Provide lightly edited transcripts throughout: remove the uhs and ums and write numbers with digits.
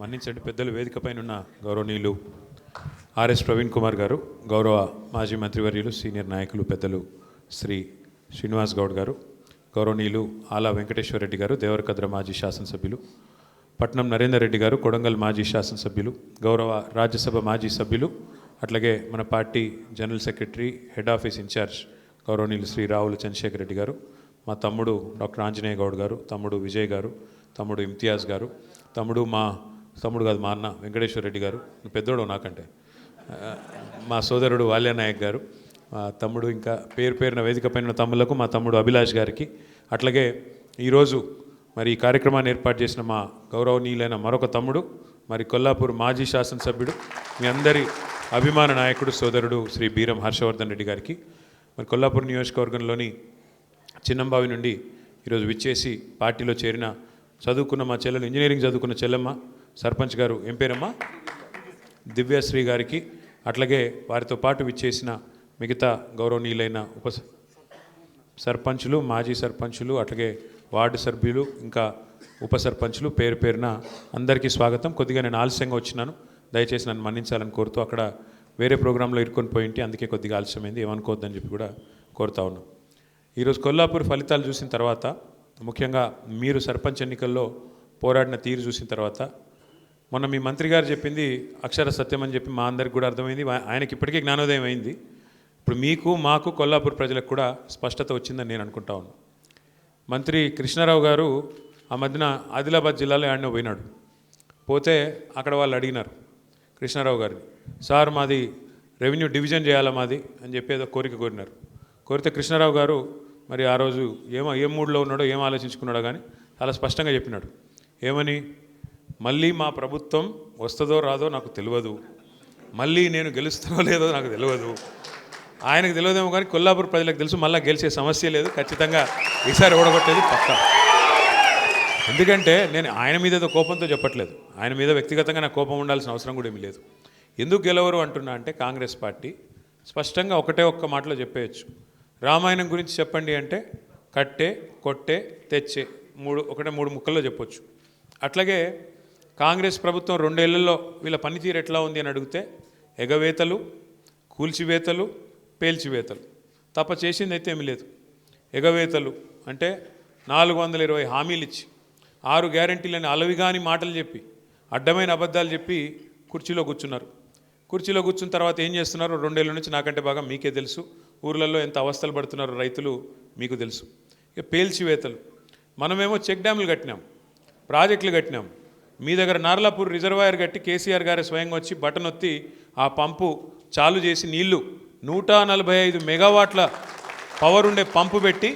మన్నించండి పెద్దలు వేదిక పైన ఉన్న గౌరవనీయులు ఆర్ఎస్ ప్రవీణ్ కుమార్ గారు, గౌరవ మాజీ మంత్రివర్యులు సీనియర్ నాయకులు పెద్దలు శ్రీ శ్రీనివాస్ గౌడ్ గారు, గౌరవనీయులు ఆలా వెంకటేశ్వర రెడ్డి గారు, దేవరకద్ర మాజీ శాసనసభ్యులు, పట్నం నరేందర్ రెడ్డి గారు, కొడంగల్ మాజీ శాసనసభ్యులు, గౌరవ రాజ్యసభ మాజీ సభ్యులు, అట్లాగే మన party general secretary head office incharge గౌరవనీయులు శ్రీ రావుల చంద్రశేఖర్ రెడ్డి గారు, మా తమ్ముడు డాక్టర్ ఆంజనేయ గౌడ్ గారు, తమ్ముడు విజయ్ గారు, తమ్ముడు ఇమ్తియాజ్ గారు, మా అన్న వెంకటేశ్వర రెడ్డి గారు, పెద్దోడు నాకంటే, మా సోదరుడు వాల్యానాయక్ గారు, మా తమ్ముడు, ఇంకా పేరున వేదిక పైన తమ్ముళ్లకు మా తమ్ముడు అభిలాష్ గారికి, అట్లాగే ఈరోజు మరి ఈ కార్యక్రమాన్ని ఏర్పాటు చేసిన మా గౌరవనీయులైన మరొక తమ్ముడు, మరి కొల్లాపూర్ మాజీ శాసనసభ్యుడు, మీ అందరి అభిమాన నాయకుడు సోదరుడు శ్రీ బీరం హర్షవర్ధన్ రెడ్డి గారికి, మరి కొల్లాపూర్ నియోజకవర్గంలోని చిన్నంబావి నుండి ఈరోజు విచ్చేసి పార్టీలో చేరిన చదువుకున్న మా చెల్లెలు, ఇంజనీరింగ్ చదువుకున్న చెల్లెమ్మ సర్పంచ్ గారు, ఏం పేరమ్మా, దివ్యశ్రీ గారికి, అట్లాగే వారితో పాటు విచ్చేసిన మిగతా గౌరవనీయులైన సర్పంచులు, మాజీ సర్పంచులు, అట్లాగే వార్డు సభ్యులు, ఇంకా ఉప సర్పంచులు, పేరున అందరికీ స్వాగతం. కొద్దిగా నేను ఆలస్యంగా వచ్చినాను, దయచేసి నన్ను మన్నించాలని కోరుతూ, అక్కడ వేరే ప్రోగ్రాంలో ఇరుక్కొని పోయింటి, అందుకే కొద్దిగా ఆలస్యమైంది, ఏమనుకోవద్దని చెప్పి కూడా కోరుతా ఉన్నాం. ఈరోజు కొల్లాపూర్ ఫలితాలు చూసిన తర్వాత, ముఖ్యంగా మీరు సర్పంచ్ ఎన్నికల్లో పోరాడిన తీరు చూసిన తర్వాత, మొన్న మీ మంత్రి గారు చెప్పింది అక్షర సత్యం అని చెప్పి మా అందరికి కూడా అర్థమైంది, ఆయనకి ఇప్పటికీ జ్ఞానోదయం అయింది. ఇప్పుడు మీకు, మాకు, కొల్లాపూర్ ప్రజలకు కూడా స్పష్టత వచ్చిందని నేను అనుకుంటా ఉన్నాను. మంత్రి కృష్ణారావు గారు ఆ మధ్యన ఆదిలాబాద్ జిల్లాలో ఆడనో పోయినాడు. పోతే అక్కడ వాళ్ళు అడిగినారు కృష్ణారావు గారిని, సార్ మాది రెవెన్యూ డివిజన్ చేయాలా మాది అని చెప్పి ఏదో కోరిక కోరినారు. కోరితే కృష్ణారావు గారు మరి ఆ రోజు ఏం మూడ్లో ఉన్నాడో, ఏం ఆలోచించుకున్నాడో కానీ చాలా స్పష్టంగా చెప్పినాడు. ఏమని, మళ్ళీ మా ప్రభుత్వం వస్తుందో రాదో నాకు తెలియదు, మళ్ళీ నేను గెలుస్తానో లేదో నాకు తెలియదు. ఆయనకు తెలియదేమో కానీ కొల్లాపూర్ ప్రజలకు తెలుసు, మళ్ళీ గెలిచే సమస్య లేదు, ఖచ్చితంగా ఈసారి ఓడగొట్టేది పక్కా. ఎందుకంటే నేను ఆయన మీద ఏదో కోపంతో చెప్పట్లేదు, ఆయన మీద వ్యక్తిగతంగా నాకు కోపం ఉండాల్సిన అవసరం కూడా ఏమీ లేదు. ఎందుకు గెలవరు అంటున్నా అంటే, కాంగ్రెస్ పార్టీ స్పష్టంగా ఒక్క మాటలో చెప్పేయచ్చు. రామాయణం గురించి చెప్పండి అంటే కట్టే, కొట్టే, తెచ్చే, మూడు ముక్కల్లో చెప్పొచ్చు. అట్లాగే కాంగ్రెస్ ప్రభుత్వం 2 ఏళ్లలో వీళ్ళ పనితీరు ఎట్లా ఉంది అని అడిగితే, ఎగవేతలు, కూల్చివేతలు, పేల్చివేతలు తప్ప చేసింది అయితే ఏమీ లేదు. ఎగవేతలు అంటే 420 హామీలు ఇచ్చి, 6 గ్యారంటీలని అలవిగాని మాటలు చెప్పి, అడ్డమైన అబద్ధాలు చెప్పి కుర్చీలో కూర్చున్నారు. కుర్చీలో కూర్చున్న తర్వాత ఏం చేస్తున్నారు, 2 ఏళ్ళ నుంచి నాకంటే బాగా మీకే తెలుసు, ఊర్లలో ఎంత అవస్థలు పడుతున్నారు రైతులు మీకు తెలుసు. ఇక పేల్చివేతలు, మనమేమో చెక్ డ్యాములు కట్టినాం, ప్రాజెక్టులు కట్టినాం, మీ దగ్గర నార్లాపూర్ రిజర్వాయర్ కట్టి కేసీఆర్ గారు స్వయంగా వచ్చి బటన్ ఒత్తి ఆ పంపు చాలు చేసి నీళ్లు 145 మెగావాట్ల పవర్ ఉండే పంపు పెట్టి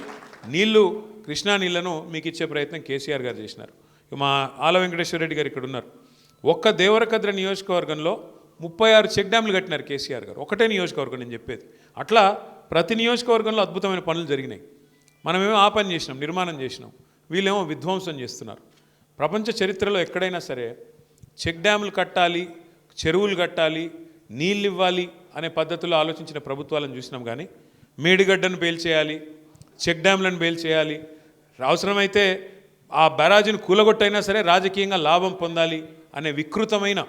నీళ్లు, కృష్ణా నీళ్లను మీకు ఇచ్చే ప్రయత్నం కేసీఆర్ గారు చేసినారు. మా ఆల వెంకటేశ్వర రెడ్డి గారు ఇక్కడ ఉన్నారు. ఒక్క దేవరకద్ర నియోజకవర్గంలో 36 చెక్ డ్యాములు కట్టినారు కేసీఆర్ గారు, ఒకటే నియోజకవర్గం నేను చెప్పేది. అట్లా ప్రతి నియోజకవర్గంలో అద్భుతమైన పనులు జరిగినాయి. మనమేమో ఆ పని చేసినాం, నిర్మాణం చేసినాం, వీళ్ళేమో విధ్వంసం చేస్తున్నారు. ప్రపంచ చరిత్రలో ఎక్కడైనా సరే చెక్ డ్యాములు కట్టాలి, చెరువులు కట్టాలి, నీళ్ళు ఇవ్వాలి అనే పద్ధతిలో ఆలోచించిన ప్రభుత్వాలను చూసినాం. కానీ మేడిగడ్డను పేల్చేయాలి, చెక్ డ్యాములను పేల్చేయాలి, అవసరమైతే ఆ బ్యారాజీని కూలగొట్టైనా సరే రాజకీయంగా లాభం పొందాలి అనే వికృతమైన,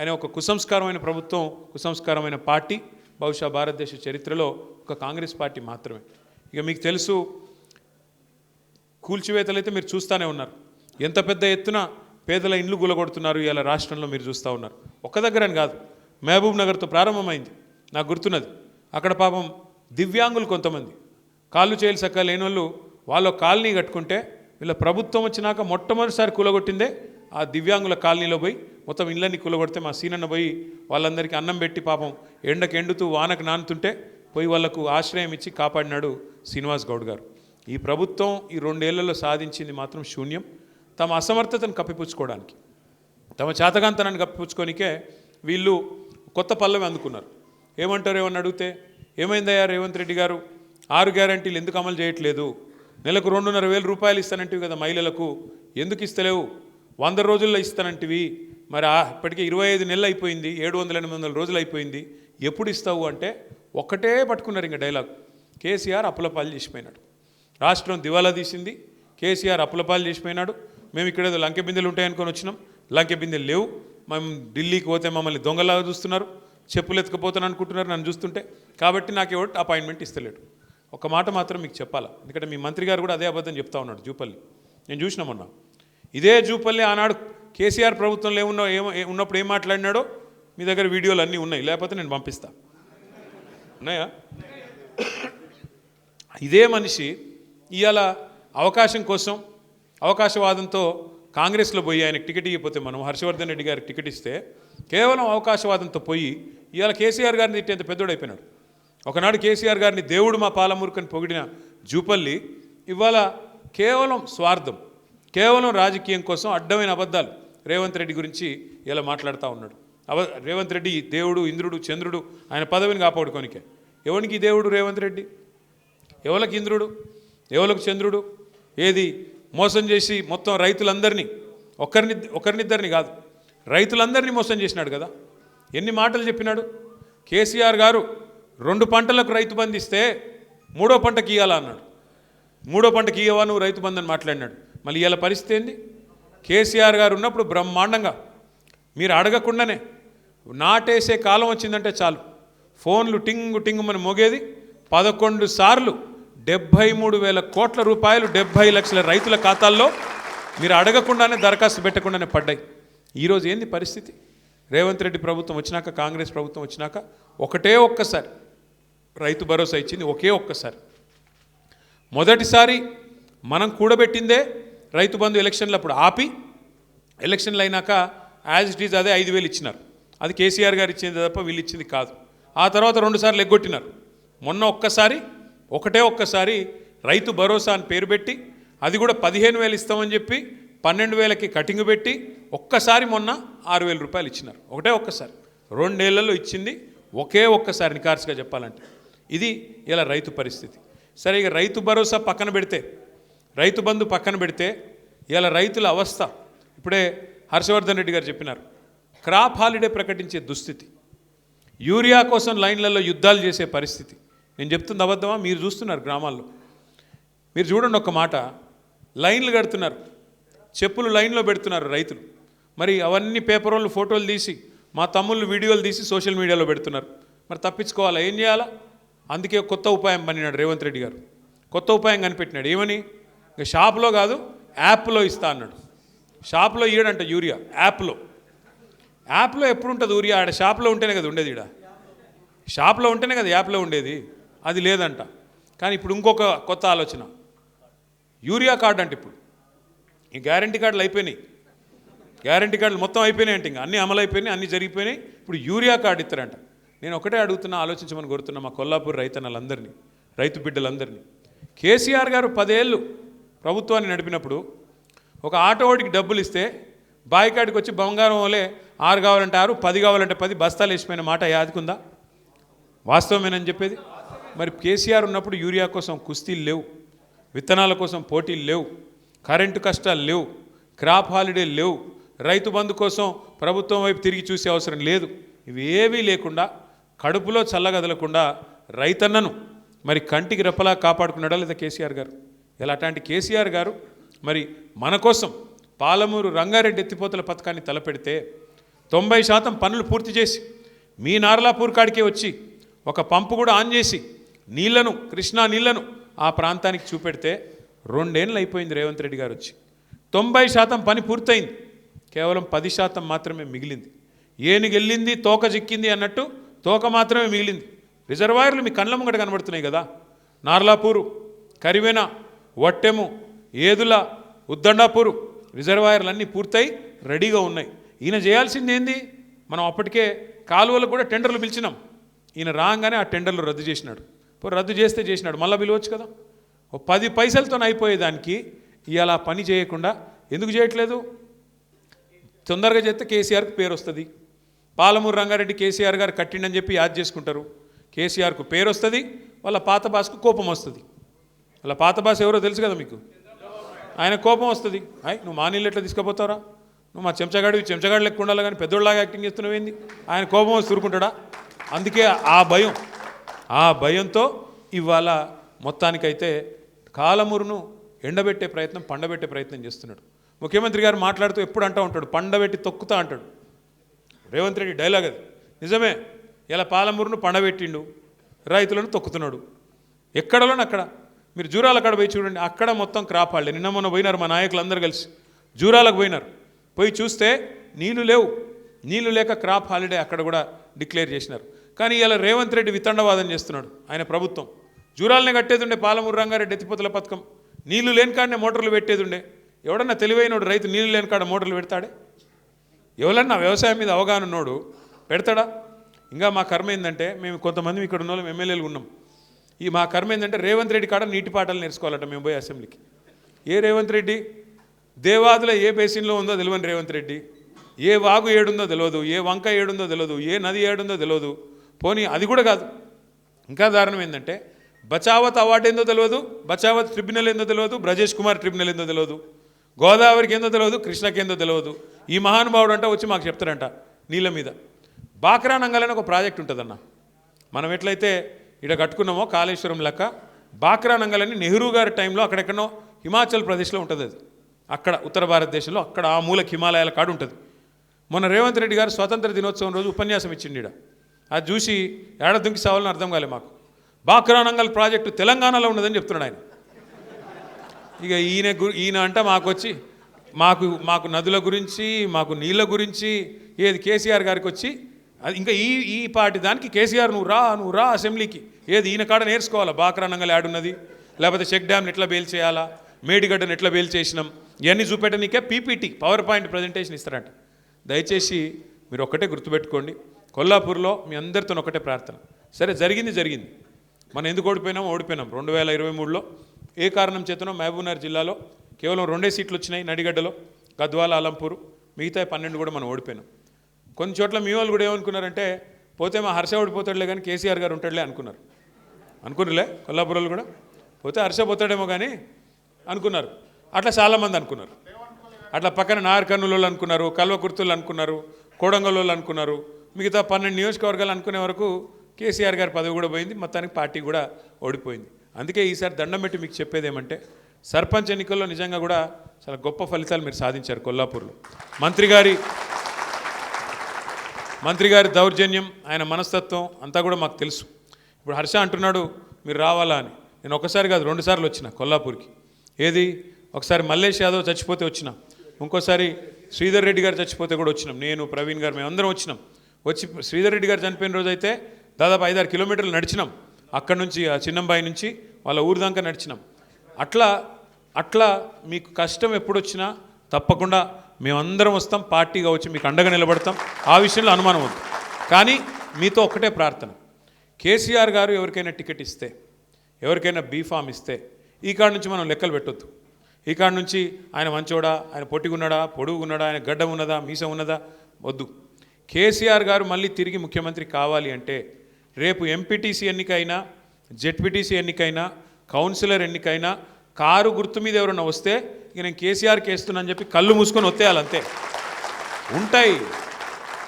అనే ఒక కుసంస్కారమైన ప్రభుత్వం, కుసంస్కారమైన పార్టీ బహుశా భారతదేశ చరిత్రలో ఒక కాంగ్రెస్ పార్టీ మాత్రమే. ఇక మీకు తెలుసు, కూల్చివేతలు అయితే మీరు చూస్తూనే ఉన్నారు, ఎంత పెద్ద ఎత్తున పేదల ఇండ్లు కూలగొడుతున్నారు ఇలా రాష్ట్రంలో మీరు చూస్తూ ఉన్నారు. ఒక్క దగ్గరని కాదు, మహబూబ్ నగర్తో ప్రారంభమైంది. నాకు గుర్తున్నది, అక్కడ పాపం దివ్యాంగులు కొంతమంది కాళ్ళు చేయాలి సక్క లేని వాళ్ళు కాలనీ కట్టుకుంటే, వీళ్ళ ప్రభుత్వం వచ్చినాక మొట్టమొదటిసారి కూలగొట్టిందే ఆ దివ్యాంగుల కాలనీలో పోయి మొత్తం ఇళ్ళని కూలగొడితే మా సీనన్న పోయి వాళ్ళందరికీ అన్నం పెట్టి, పాపం ఎండకు ఎండుతూ వానకు నానుతుంటే పోయి వాళ్లకు ఆశ్రయం ఇచ్చి కాపాడినాడు శ్రీనివాస్ గౌడ్ గారు. ఈ ప్రభుత్వం ఈ 2 ఏళ్లలో సాధించింది మాత్రం శూన్యం. తమ అసమర్థతను కప్పిపుచ్చుకోవడానికి, తమ చేతగాంతనాన్ని కప్పిపుచ్చుకోనికే వీళ్ళు కొత్త పల్లవి అందుకున్నారు. ఏమంటారు ఏమని అడిగితే, ఏమైందయ్యా రేవంత్ రెడ్డి గారు, 6 గ్యారంటీలు ఎందుకు అమలు చేయట్లేదు, నెలకు 2,500,000 రూపాయలు ఇస్తానంటివి కదా మహిళలకు, ఎందుకు ఇస్తలేవు, 100 రోజుల్లో ఇస్తానంటివి, మరి ఇప్పటికే 25 నెలలు అయిపోయింది, 700-800 రోజులు అయిపోయింది, ఎప్పుడు ఇస్తావు అంటే ఒక్కటే పట్టుకున్నారు ఇంకా డైలాగ్, కేసీఆర్ అప్పులపాలు చేసిపోయినాడు, రాష్ట్రం దివాలా తీసింది, కేసీఆర్ అప్పులపాలు చేసిపోయినాడు, మేము ఇక్కడ ఏదో లంకె బిందెలు ఉంటాయనుకొని వచ్చినాం, లంకె బిందెలు లేవు, మేము ఢిల్లీకి పోతే మమ్మల్ని దొంగలాగా చూస్తున్నారు, చెప్పులు ఎత్తుకుపోతాను అనుకుంటున్నారు నన్ను చూస్తుంటే, కాబట్టి నాకు ఎవరు అపాయింట్మెంట్ ఇస్తలేడు. ఒక మాట మాత్రం మీకు చెప్పాలా, ఎందుకంటే మీ మంత్రి గారు కూడా అదే అబద్ధం చెప్తా ఉన్నాడు. జూపల్లి నేను చూసినా మొన్న, ఇదే జూపల్లి ఆనాడు కేసీఆర్ ప్రభుత్వంలో ఉన్నప్పుడు ఏం మాట్లాడినాడో మీ దగ్గర వీడియోలు అన్నీ ఉన్నాయి, లేకపోతే నేను పంపిస్తా. ఉన్నాయా? ఇదే మనిషి ఇవాళ అవకాశం కోసం అవకాశవాదంతో కాంగ్రెస్లో పోయి ఆయనకు టికెట్ ఇవ్వకపోతే, మనం హర్షవర్ధన్ రెడ్డి గారికి టికెట్ ఇస్తే కేవలం అవకాశవాదంతో పోయి ఇవాళ కేసీఆర్ గారిని తిట్టేంత పెద్దోడైపోయినాడు. ఒకనాడు కేసీఆర్ గారిని దేవుడు మా పాలమూరుకని పొగిడిన జూపల్లి ఇవాళ కేవలం స్వార్థం, కేవలం రాజకీయం కోసం అడ్డమైన అబద్ధాలు రేవంత్ రెడ్డి గురించి ఇలా మాట్లాడుతూ ఉన్నాడు. రేవంత్ రెడ్డి దేవుడు, ఇంద్రుడు, చంద్రుడు, ఆయన పదవిని కాపాడుకోనికే. ఎవరికి దేవుడు రేవంత్ రెడ్డి? ఎవరికి ఇంద్రుడు? ఎవరికి చంద్రుడు? ఏది మోసం చేసి మొత్తం రైతులందరినీ, ఒకరినిద్దరిని కాదు, రైతులందరినీ మోసం చేసినాడు కదా. ఎన్ని మాటలు చెప్పినాడు కేసీఆర్ గారు. 2 పంటలకు రైతు బంధు ఇస్తే 3వ పంటకి ఇవ్వాలా అన్నాడు. 3వ పంటకి ఇవ్వవా నువ్వు రైతు బంధు అని మాట్లాడినాడు. మళ్ళీ ఇవాళ పరిస్థితి ఏంది? కేసీఆర్ గారు ఉన్నప్పుడు బ్రహ్మాండంగా మీరు అడగకుండానే నాటేసే కాలం వచ్చిందంటే చాలు ఫోన్లు టింగు టింగు మన మోగేది. 11 సార్లు 73,000 కోట్ల రూపాయలు 70 లక్షల రైతుల ఖాతాల్లో మీరు అడగకుండానే దరఖాస్తు పెట్టకుండానే పడ్డాయి. ఈరోజు ఏంది పరిస్థితి? రేవంత్ రెడ్డి ప్రభుత్వం వచ్చినాక, కాంగ్రెస్ ప్రభుత్వం వచ్చినాక ఒకటే ఒక్కసారి రైతు భరోసా ఇచ్చింది. ఒకే ఒక్కసారి. మొదటిసారి మనం కూడబెట్టిందే రైతు బంధు ఎలక్షన్లు అప్పుడు ఆపి, ఎలక్షన్లు అయినాక యాజ్ ఇట్ ఈజ్ అదే 5,000 ఇచ్చినారు. అది కేసీఆర్ గారు ఇచ్చింది తప్ప వీళ్ళు ఇచ్చింది కాదు. ఆ తర్వాత 2 సార్లు ఎగ్గొట్టినారు. మొన్న ఒకటే ఒక్కసారి రైతు భరోసా అని పేరు పెట్టి, అది కూడా 15,000 ఇస్తామని చెప్పి 12,000కి కటింగ్ పెట్టి ఒక్కసారి మొన్న 6,000 రూపాయలు ఇచ్చినారు. ఒకటే ఒక్కసారి. 2 ఏళ్లలో ఇచ్చింది ఒకే ఒక్కసారి. నికార్స్గా చెప్పాలంటే ఇది ఇలా రైతు పరిస్థితి. సరే, ఇక రైతు భరోసా పక్కన పెడితే, రైతు బంధు పక్కన పెడితే ఇలా రైతుల అవస్థ ఇప్పుడే హర్షవర్ధన్ రెడ్డి గారు చెప్పినారు. క్రాప్ హాలిడే ప్రకటించే దుస్థితి, యూరియా కోసం లైన్లలో యుద్ధాలు చేసే పరిస్థితి. నేను చెప్తుంది అబద్ధమా? మీరు చూస్తున్నారు గ్రామాల్లో. మీరు చూడండి ఒక్క మాట, లైన్లు కడుతున్నారు, చెప్పులు లైన్లో పెడుతున్నారు రైతులు. మరి అవన్నీ పేపర్ వాళ్ళు ఫోటోలు తీసి, మా తమ్ముళ్ళు వీడియోలు తీసి సోషల్ మీడియాలో పెడుతున్నారు. మరి తప్పించుకోవాలా? ఏం చేయాలా? అందుకే కొత్త ఉపాయం పనినాడు రేవంత్ రెడ్డి గారు. కొత్త ఉపాయం కనిపెట్టినాడు. ఏమని? ఇక షాప్లో కాదు, యాప్లో ఇస్తా అన్నాడు. షాప్లో ఇయ్యడంట యూరియా, యాప్లో ఎప్పుడు ఉంటుంది యూరియా? ఆడ షాప్లో ఉంటేనే కదా ఉండేది, ఈడ షాప్లో ఉంటేనే కదా యాప్లో ఉండేది. అది లేదంట. కానీ ఇప్పుడు ఇంకొక కొత్త ఆలోచన, యూరియా కార్డు అంటే ఇప్పుడు ఈ గ్యారంటీ కార్డులు అయిపోయినాయి, గ్యారంటీ కార్డులు మొత్తం అయిపోయినాయి అంటే, ఇంకా అన్నీ అమలు అయిపోయినాయి, అన్నీ జరిగిపోయినాయి. ఇప్పుడు యూరియా కార్డు ఇస్తారంట. నేను ఒకటే అడుగుతున్నా, ఆలోచించమని కోరుతున్నా మా కొల్లాపూర్ రైతన్నలందరినీ, రైతు బిడ్డలందరినీ. కేసీఆర్ గారు 10 ఏళ్ళు ప్రభుత్వాన్ని నడిపినప్పుడు ఒక ఆటోవాడికి డబ్బులు ఇస్తే బాయికాడికి వచ్చి బంగారం వలే 6 కావాలంటే 6, 10 కావాలంటే 10 బస్తాలు వేసిపోయిన మాట యాదికుందా? వాస్తవమేనని చెప్పేది. మరి కేసీఆర్ ఉన్నప్పుడు యూరియా కోసం కుస్తీలు లేవు, విత్తనాల కోసం పోటీలు లేవు, కరెంటు కష్టాలు లేవు, క్రాప్ హాలిడే లేవు, రైతు బంధు కోసం ప్రభుత్వం వైపు తిరిగి చూసే అవసరం లేదు. ఇవేవీ లేకుండా, కడుపులో చల్లగదలకుండా రైతన్నను మరి కంటికి రెప్పలా కాపాడుకున్నాడా లేదా కేసీఆర్ గారు? ఇలా అట్లాంటి కేసీఆర్ గారు మరి మన కోసం పాలమూరు రంగారెడ్డి ఎత్తిపోతల పథకాన్ని తలపెడితే 90% పనులు పూర్తి చేసి మీ నార్లాపూర్ కాడికే వచ్చి ఒక పంపు కూడా ఆన్ చేసి నీళ్లను, కృష్ణా నీళ్లను ఆ ప్రాంతానికి చూపెడితే 2 ఏళ్ళు అయిపోయింది రేవంత్ రెడ్డి గారు వచ్చి. 90% పని పూర్తయింది, కేవలం 10% మాత్రమే మిగిలింది. ఏనుగెళ్ళింది తోక చిక్కింది అన్నట్టు తోక మాత్రమే మిగిలింది. రిజర్వాయర్లు మీ కళ్ళ ముంగట కనబడుతున్నాయి కదా. నార్లాపూరు, కరివెన, వట్టెము, ఏదుల, ఉద్దండాపూరు రిజర్వాయర్లు అన్నీ పూర్తయి రెడీగా ఉన్నాయి. ఈయన చేయాల్సింది ఏంది? మనం అప్పటికే కాలువలకు కూడా టెండర్లు పిలిచినాం. ఈయన రాగానే ఆ టెండర్లు రద్దు చేసినాడు. రద్దు చేస్తే చేసినాడు, మళ్ళీ పిలవచ్చు కదా. 10 పైసలతో అయిపోయేదానికి ఇవాళ పని చేయకుండా ఎందుకు చేయట్లేదు? తొందరగా చేస్తే కేసీఆర్కి పేరు వస్తుంది. పాలమూరు రంగారెడ్డి కేసీఆర్ గారు కట్టిండని చెప్పి యాద్ చేసుకుంటారు. కేసీఆర్కు పేరు వస్తుంది, వాళ్ళ పాత బాస్కు కోపం వస్తుంది. వాళ్ళ పాత బాస్ ఎవరో తెలుసు కదా మీకు. ఆయన కోపం వస్తుంది, నువ్వు మా నీళ్ళు ఎట్లా తీసుకుపోతారా, నువ్వు మా చెంచగాడు లెక్క ఉండాలి కానీ పెద్దోళ్ళలాగా యాక్టింగ్ చేస్తున్నావేంది? ఆయన కోపం వచ్చి ఊరుకుంటాడా? అందుకే ఆ భయంతో ఇవాళ మొత్తానికైతే కాలమూరును ఎండబెట్టే ప్రయత్నం, పండబెట్టే ప్రయత్నం చేస్తున్నాడు. ముఖ్యమంత్రి గారు మాట్లాడుతూ ఎప్పుడు అంటూ ఉంటాడు, పండబెట్టి తొక్కుతా అంటాడు. రేవంత్ రెడ్డి డైలాగ్ అది. నిజమే, ఇలా పాలమూరును పండబెట్టిండు, రైతులను తొక్కుతున్నాడు. ఎక్కడలోని అక్కడ మీరు జూరాల కాడ పోయి చూడండి, అక్కడ మొత్తం క్రాప్ హాలిడే. నిన్న మొన్న పోయినారు మా నాయకులు అందరూ కలిసి జూరాలకు పోయినారు. పోయి చూస్తే నీళ్లు లేవు, నీళ్లు లేక క్రాప్ హాలిడే అక్కడ కూడా డిక్లేర్ చేసినారు. కానీ ఇలా రేవంత్ రెడ్డి వితండవాదం చేస్తున్నాడు. ఆయన ప్రభుత్వం జూరాలనే కట్టేది ఉండే, పాలమూరు రంగారెడ్డి ఎత్తిపోతల పథకం నీళ్లు లేని కాడనే మోటార్లు పెట్టేది ఉండే. ఎవడన్నా తెలివైనోడు రైతు నీళ్లు లేని కాడ మోటార్లు పెడతాడే? ఎవరన్నా వ్యవసాయం మీద అవగాహన ఉన్నోడు పెడతాడా? ఇంకా మా కర్మ ఏంటంటే, మేము కొంతమంది ఇక్కడ ఉన్న వాళ్ళం ఎమ్మెల్యేలు ఉన్నాం. మా కర్మ ఏంటంటే రేవంత్ రెడ్డి కాడ నీటి పాటలు నేర్చుకోవాలంట మేము పోయి అసెంబ్లీకి. ఏ రేవంత్ రెడ్డి? దేవాదుల ఏ బేసిన్లో ఉందో తెలియని రేవంత్ రెడ్డి, ఏ వాగు ఏడుందో తెలియదు, ఏ వంక ఏడుందో తెలియదు, ఏ నది ఏడుందో తెలియదు. పోనీ అది కూడా కాదు, ఇంకా దారుణం ఏంటంటే బచావత్ అవార్డు ఏందో తెలియదు, బచావత్ ట్రిబ్యునల్ ఏందో తెలియదు, బ్రజేష్ కుమార్ ట్రిబ్యునల్ ఏందో తెలియదు, గోదావరికి ఏందో తెలియదు, కృష్ణకి ఏందో తెలియదు. ఈ మహానుభావుడు అంట వచ్చి మాకు చెప్తారంట నీళ్ళ మీద. బాక్రా నంగల్ ఒక ప్రాజెక్ట్ ఉంటుందన్న, మనం ఎట్లయితే ఇక్కడ కట్టుకున్నామో కాళేశ్వరం లెక్క బాక్రా నంగల్ అని నెహ్రూ గారి టైంలో అక్కడెక్కడో హిమాచల్ ప్రదేశ్లో ఉంటుంది. అది అక్కడ ఉత్తర భారతదేశంలో అక్కడ ఆ మూలకి హిమాలయాల కాడు ఉంటుంది. మొన్న రేవంత్ రెడ్డి గారు స్వాతంత్ర దినోత్సవం రోజు ఉపన్యాసం ఇచ్చిండి. అది చూసి ఏడ దుంకి సావాలని అర్థం కాలే మాకు. బాక్రా నంగల్ ప్రాజెక్టు తెలంగాణలో ఉన్నదని చెప్తున్నాడు ఆయన. ఇక ఈయన అంట మాకు వచ్చి మాకు నదుల గురించి, మాకు నీళ్ళ గురించి ఏది కేసీఆర్ గారికి వచ్చి ఇంకా ఈ పార్టీ దానికి కేసీఆర్ నువ్వు రా అసెంబ్లీకి, ఏది ఈయన కాడ నేర్చుకోవాలా బాక్రా నంగల్ యాడున్నది, లేకపోతే చెక్ డ్యామ్ని ఎట్లా బేల్ చేయాలా, మేడిగడ్డను ఎట్లా బేల్ చేసినాం, ఇవన్నీ చూపెట్టడానికే పీపీటీ పవర్ పాయింట్ ప్రజెంటేషన్ ఇస్తారంట. దయచేసి మీరు ఒక్కటే గుర్తుపెట్టుకోండి, కొల్లాపూర్లో మీ అందరితో ఒకటే ప్రార్థన. సరే జరిగింది, మనం ఎందుకు ఓడిపోయినాం 2023లో ఏ కారణం చేతనో మహబూబ్నగర్ జిల్లాలో కేవలం 2 సీట్లు వచ్చినాయి, నడిగడ్డలో, గద్వాల, అలంపూరు, మిగతా 12 కూడా మనం ఓడిపోయినాం. కొన్ని చోట్ల మీ వాళ్ళు కూడా ఏమనుకున్నారంటే, పోతే మా హర్ష ఓడిపోతాడులే కానీ కేసీఆర్ గారు ఉంటాడులే అనుకున్నారులే. కొల్లాపూర్ వాళ్ళు కూడా పోతే హర్ష పోతాడేమో కానీ అనుకున్నారు. అట్లా చాలామంది అనుకున్నారు. అట్లా పక్కన నాగర్కర్నూలు అనుకున్నారు, కల్వకుర్తులు అనుకున్నారు, కోడంగల్ వాళ్ళు అనుకున్నారు. మిగతా 12 నియోజకవర్గాలు అనుకునే వరకు కేసీఆర్ గారి పదవి కూడా పోయింది, మొత్తానికి పార్టీ కూడా ఓడిపోయింది. అందుకే ఈసారి దండం పెట్టి మీకు చెప్పేది ఏమంటే, సర్పంచ్ ఎన్నికల్లో నిజంగా కూడా చాలా గొప్ప ఫలితాలు మీరు సాధించారు కొల్లాపూర్లో. మంత్రి గారి దౌర్జన్యం, ఆయన మనస్తత్వం అంతా కూడా మాకు తెలుసు. ఇప్పుడు హర్ష అంటున్నాడు మీరు రావాలా అని. నేను ఒకసారి కాదు 2 సార్లు వచ్చిన కొల్లాపూర్కి. ఏది, ఒకసారి మల్లేష్ యాదవ్ చచ్చిపోతే వచ్చిన, ఇంకోసారి శ్రీధర్ రెడ్డి గారు చచ్చిపోతే కూడా వచ్చినాం. నేను, ప్రవీణ్ గారు, మేమందరం వచ్చినాం. వచ్చి శ్రీధర్ రెడ్డి గారు చనిపోయిన రోజు అయితే దాదాపు 5-6 కిలోమీటర్లు నడిచినాం. అక్కడి నుంచి ఆ చిన్నంబాయి నుంచి వాళ్ళ ఊరు దాకా నడిచినాం. అట్లా మీకు కష్టం ఎప్పుడొచ్చినా తప్పకుండా మేమందరం వస్తాం, పార్టీగా వచ్చి మీకు అండగా నిలబడతాం. ఆ విషయంలో అనుమానం వద్దు. కానీ మీతో ఒక్కటే ప్రార్థన, కేసీఆర్ గారు ఎవరికైనా టికెట్ ఇస్తే, ఎవరికైనా బీఫామ్ ఇస్తే ఈ కాడ నుంచి మనం లెక్కలు పెట్టొద్దు. ఈ కాడ నుంచి ఆయన మంచోడా, ఆయన పొట్టిగున్నాడా, పొడుగున్నాడా, ఆయన గడ్డం ఉన్నదా, మీసం ఉన్నదా, వద్దు. కేసీఆర్ గారు మళ్ళీ తిరిగి ముఖ్యమంత్రి కావాలి అంటే రేపు ఎంపీటీసీ ఎన్నికైనా, జెడ్పీటీసీ ఎన్నికైనా, కౌన్సిలర్ ఎన్నికైనా కారు గుర్తు మీద ఎవరైనా వస్తే ఇక నేను కేసీఆర్కి వేస్తున్నానని చెప్పి కళ్ళు మూసుకొని వత్తేయాలంతే. ఉంటాయి,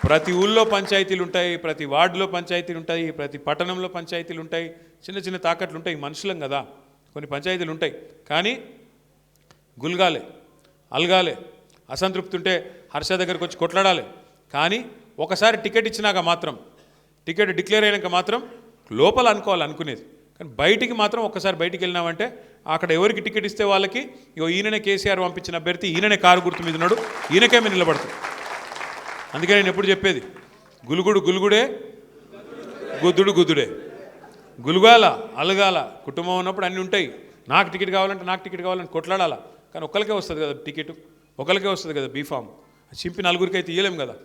ప్రతి ఊళ్ళో పంచాయతీలు ఉంటాయి, ప్రతి వార్డులో పంచాయతీలు ఉంటాయి, ప్రతి పట్టణంలో పంచాయతీలు ఉంటాయి, చిన్న చిన్న తాకట్లు ఉంటాయి. మనుషులం కదా, కొన్ని పంచాయతీలు ఉంటాయి. కానీ గుల్గాలే, అల్గాలే, అసంతృప్తి ఉంటే హర్ష దగ్గరికి వచ్చి కొట్లాడాలి. కానీ ఒకసారి టికెట్ ఇచ్చినాక మాత్రం, టికెట్ డిక్లేర్ అయినాక మాత్రం లోపల అనుకునేది. కానీ బయటికి మాత్రం ఒక్కసారి బయటికి వెళ్ళినామంటే అక్కడ ఎవరికి టికెట్ ఇస్తే వాళ్ళకి ఈయననే కేసీఆర్ పంపించిన అభ్యర్థి, ఈయననే కారు గుర్తు మీద ఉన్నాడు, ఈయనకే మేము నిలబడతాం. అందుకే నేను ఎప్పుడు చెప్పేది, గులుగుడే, గుద్దుడే. గులుగాల, అలగాల, కుటుంబం ఉన్నప్పుడు అన్నీ ఉంటాయి. నాకు టికెట్ కావాలంటే కొట్లాడాలా. కానీ ఒక్కరికే వస్తుంది కదా టికెట్, ఒకరికే వస్తుంది కదా బీఫామ్. చింపి 4గురికి అయితే ఇయ్యలేం కదా,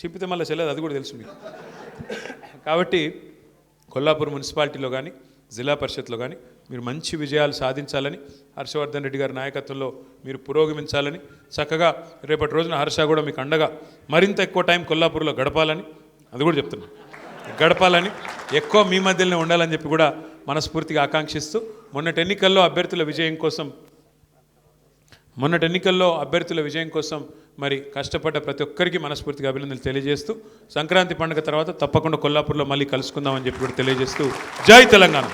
చింపితే మళ్ళీ చెల్లదు, అది కూడా తెలుసు మీకు. కాబట్టి కొల్లాపూర్ మున్సిపాలిటీలో కానీ, జిల్లా పరిషత్లో కానీ మీరు మంచి విజయాలు సాధించాలని, హర్షవర్ధన్ రెడ్డి గారి నాయకత్వంలో మీరు పురోగమించాలని, చక్కగా రేపటి రోజున హర్ష కూడా మీకు అండగా మరింత ఎక్కువ టైం కొల్లాపూర్లో గడపాలని, అది కూడా చెప్తున్నాను, ఎక్కువ మీ మధ్యలోనే ఉండాలని చెప్పి కూడా మనస్ఫూర్తిగా ఆకాంక్షిస్తూ, మొన్నటి ఎన్నికల్లో అభ్యర్థుల విజయం కోసం మరి కష్టపడ్డ ప్రతి ఒక్కరికి మనస్ఫూర్తిగా అభినందనలు తెలియజేస్తూ, సంక్రాంతి పండుగ తర్వాత తప్పకుండా కొల్లాపూర్లో మళ్ళీ కలుసుకుందామని చెప్పి కూడా తెలియజేస్తూ, జై తెలంగాణ.